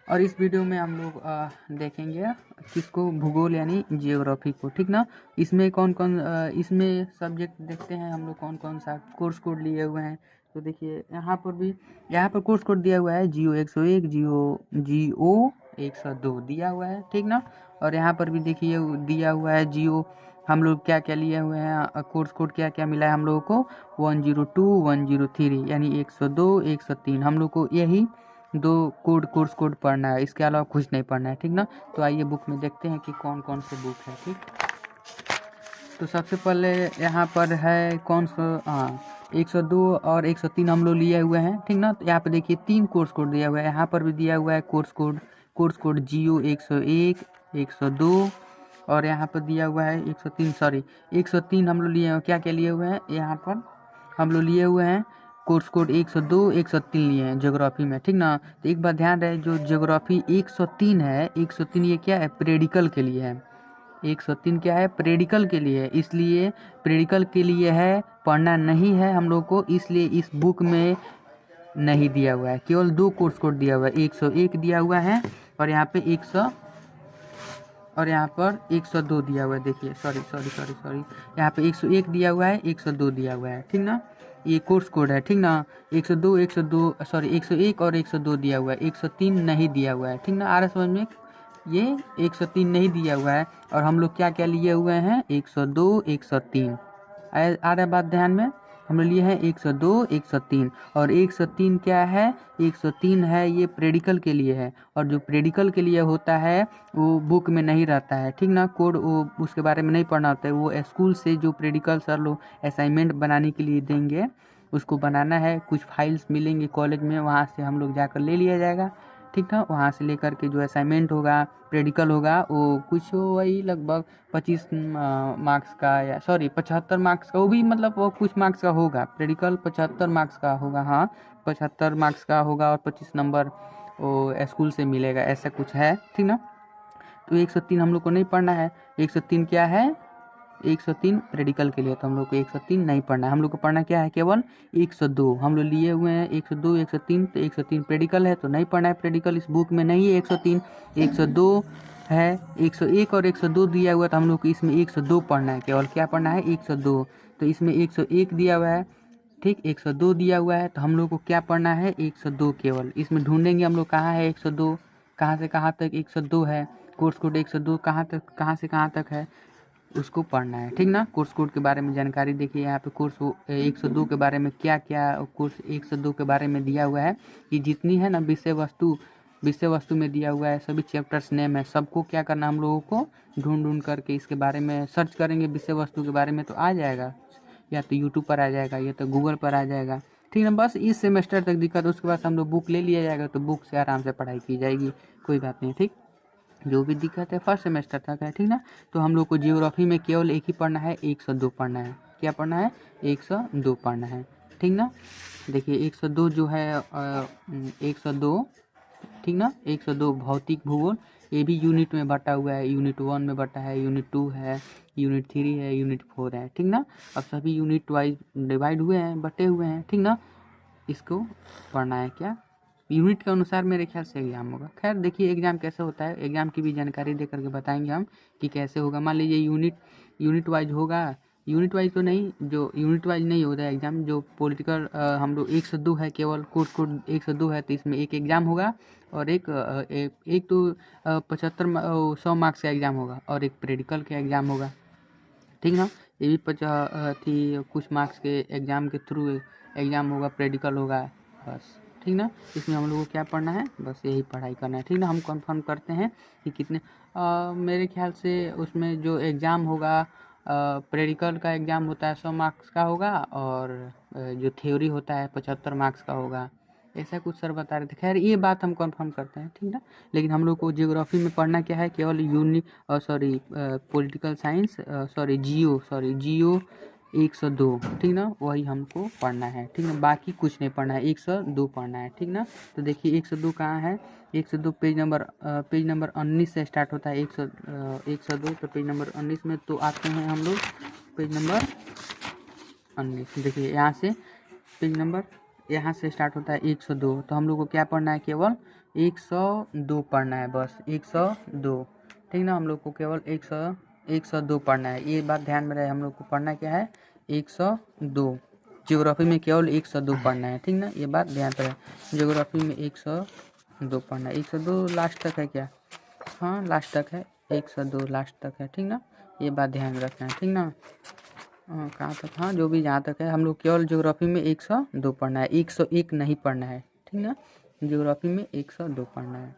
और इस वीडियो में हम लोग देखेंगे किसको, भूगोल यानी जियोग्राफी को, ठीक ना। इसमें कौन कौन इसमें सब्जेक्ट देखते हैं हम लोग कौन कौन सा कोर्स कोड लिए हुए हैं। तो देखिए यहाँ पर कोर्स कोड दिया हुआ है जियो 101, जियो 102 दिया हुआ है, ठीक ना। और यहाँ पर भी देखिए दिया हुआ है जियो, हम लोग क्या क्या लिए हुए हैं, कोर्स कोड क्या क्या मिला है हम लोगों को 102 103 यानी 102 103, हम लोग को यही दो कोर्स कोड पढ़ना है, इसके अलावा कुछ नहीं पढ़ना है, ठीक ना। तो आइए बुक में देखते हैं कि कौन कौन से बुक है, ठीक। तो सबसे पहले यहाँ पर है कौन सा, हाँ 102 और 103 हम लोग लिए हुए हैं, ठीक ना। तो यहाँ पे देखिए 3 कोर्स कोड दिया हुआ है, यहाँ पर भी दिया हुआ है कोर्स कोड जियो 101 102, और यहाँ पर दिया हुआ है 103, सॉरी 103 हम लोग लिए हैं। क्या क्या लिए हुए हैं यहाँ पर हम लोग लिए हुए हैं, कोर्स कोड 102 103 लिए हैं ज्योग्राफी में, ठीक ना। तो एक बार ध्यान रहे, जो ज्योग्राफी 103 है, 103 ये क्या है, प्रेडिकल के लिए है। 103 क्या है, प्रेडिकल के लिए है, इसलिए प्रेडिकल के लिए है, पढ़ना नहीं है हम लोग को, इसलिए इस बुक में नहीं दिया हुआ है। केवल 2 कोर्स कोड दिया हुआ है, 101 दिया हुआ है और यहाँ पे 100 और यहाँ पर 102 दिया हुआ है। देखिए सॉरी यहाँ पे 101 दिया हुआ है, 102 दिया हुआ है, ठीक ना। ये कोर्स कोड है, ठीक ना। 102 सॉरी 101 और 102 दिया हुआ है, 103 नहीं दिया हुआ है, ठीक ना। आ रहा समझ में, ये 103 नहीं दिया हुआ है। और हम लोग क्या क्या लिए हुए हैं, 102 103 आ रहा बात ध्यान में, हम लोग लिए हैं 102 103। और 103 क्या है, 103 है ये प्रेडिकल के लिए है, और जो प्रेडिकल के लिए होता है वो बुक में नहीं रहता है, ठीक ना। कोड वो उसके बारे में नहीं पढ़ना होता है, वो स्कूल से जो प्रेडिकल सर लोग असाइनमेंट बनाने के लिए देंगे उसको बनाना है, कुछ फाइल्स मिलेंगे कॉलेज में, वहाँ से हम लोग जाकर ले लिया जाएगा, ठीक ना। वहाँ से लेकर के जो असाइनमेंट होगा प्रेडिकल होगा वो कुछ वही लगभग 25 मार्क्स का, या सॉरी 75 मार्क्स का, वो भी मतलब वो कुछ मार्क्स का होगा, प्रेडिकल 75 मार्क्स का होगा, हाँ 75 मार्क्स का होगा, और 25 नंबर वो स्कूल से मिलेगा, ऐसा कुछ है, ठीक ना। तो 103 हम लोग को नहीं पढ़ना है। 103 क्या है, 103 प्रेडिकल के लिए, तो हम लोग को 103 नहीं पढ़ना है, हम लोग को पढ़ना क्या है, केवल 102 हम लोग लिए हुए हैं, 102 103। तो 103 प्रेडिकल है तो नहीं पढ़ना है, प्रेडिकल इस बुक में नहीं है। 103 102 है, 101 और 102 दिया हुआ है, तो हम लोग को इसमें 102 पढ़ना है, केवल क्या पढ़ना है, 102। तो इसमें 101 दिया हुआ है, ठीक, 102 दिया हुआ है, तो हम लोग को क्या पढ़ना है, 102 केवल। इसमें ढूंढेंगे हम लोग कहाँ है 102, कहाँ से कहाँ तक 102 है, कोर्स कोड 102 कहाँ तक, कहाँ से कहाँ तक है, उसको पढ़ना है, ठीक ना। कोर्स कोड के बारे में जानकारी देखिए, यहाँ पे कोर्स 102 के बारे में क्या क्या कोर्स 102 के बारे में दिया हुआ है, कि जितनी है ना विषय वस्तु में दिया हुआ है, सभी चैप्टर्स नेम है, सबको क्या करना हम लोगों को ढूंढ करके इसके बारे में सर्च करेंगे, विषय वस्तु के बारे में तो आ जाएगा, या तो यूट्यूब पर आ जाएगा या तो गूगल पर आ जाएगा, ठीक है। बस इस सेमेस्टर तक दिक्कत, उसके बाद हम लोग बुक ले लिया जाएगा, तो बुक से आराम से पढ़ाई की जाएगी, कोई बात नहीं, ठीक। जो भी दिक्कत है फर्स्ट सेमेस्टर तक है, ठीक ना। तो हम लोग को जियोग्राफी में केवल एक ही पढ़ना है, 102 पढ़ना है, क्या पढ़ना है, 102 पढ़ना है, ठीक ना। देखिए 102 जो है 102, ठीक ना। 102 भौतिक भूगोल, ये भी यूनिट में बटा हुआ है, यूनिट 1 में बटा है, यूनिट 2 है, यूनिट 3 है, यूनिट 4 है, ठीक ना। अब सभी यूनिट वाइज डिवाइड हुए हैं, बटे हुए हैं, ठीक ना। इसको पढ़ना है, क्या यूनिट के अनुसार मेरे ख्याल से एग्जाम होगा। खैर देखिए एग्जाम कैसे होता है, एग्जाम की भी जानकारी दे करके बताएंगे हम कि कैसे होगा। मान लीजिए यूनिट वाइज होगा, यूनिट वाइज तो नहीं, जो यूनिट वाइज नहीं होता है एग्जाम, जो पॉलिटिकल हम लोग 102 है, केवल कोर्स कोड 102 है, तो इसमें एक एग्ज़ाम होगा, और एक तो 75 100 मार्क्स का एग्ज़ाम होगा, और एक प्रैक्टिकल का एग्ज़ाम होगा, ठीक ना। ये भी कुछ मार्क्स के एग्ज़ाम के थ्रू एग्ज़ाम होगा, प्रैक्टिकल होगा, बस, ठीक ना। इसमें हम लोग को क्या पढ़ना है, बस यही पढ़ाई करना है, ठीक ना। हम कंफर्म करते हैं कि कितने मेरे ख्याल से उसमें जो एग्ज़ाम होगा प्रैक्टिकल का एग्ज़ाम होता है 100 मार्क्स का होगा, और जो थ्योरी होता है 75 मार्क्स का होगा, ऐसा कुछ सर बता रहे थे। खैर ये बात हम कंफर्म करते हैं, ठीक ना। लेकिन हम लोग को ज्योग्राफी में पढ़ना क्या है, केवल पॉलिटिकल साइंस जियो 102, ठीक ना, वही हमको पढ़ना है, ठीक ना। बाकी कुछ नहीं पढ़ना है, 102 पढ़ना है, ठीक ना। तो देखिए 102 कहाँ है, 102 पेज नंबर 19 से स्टार्ट होता है, 102, तो पेज नंबर 19 में तो आते हैं हम लोग, पेज नंबर 19 देखिए, यहाँ से पेज नंबर यहाँ से स्टार्ट होता है 102, तो हम लोग को क्या पढ़ना है, केवल 102 पढ़ना है, बस 102, ठीक ना। हम लोग को केवल 102 पढ़ना है, ये बात ध्यान में रहे। हम लोग को पढ़ना क्या है, 102। ज्योग्राफी में केवल 102 पढ़ना है, ठीक ना, ये बात ध्यान पे रहे। ज्योग्राफी में 102 पढ़ना है। 102 लास्ट तक है क्या? हाँ लास्ट तक है, 102 लास्ट तक है, ठीक ना, ये बात ध्यान में रखना है, ठीक ना। कहाँ तक? हाँ जो भी जहाँ तक है, हम लोग केवल ज्योग्राफी में 102 पढ़ना है, 101 नहीं पढ़ना है, ठीक ना। ज्योग्राफी में 102 पढ़ना है।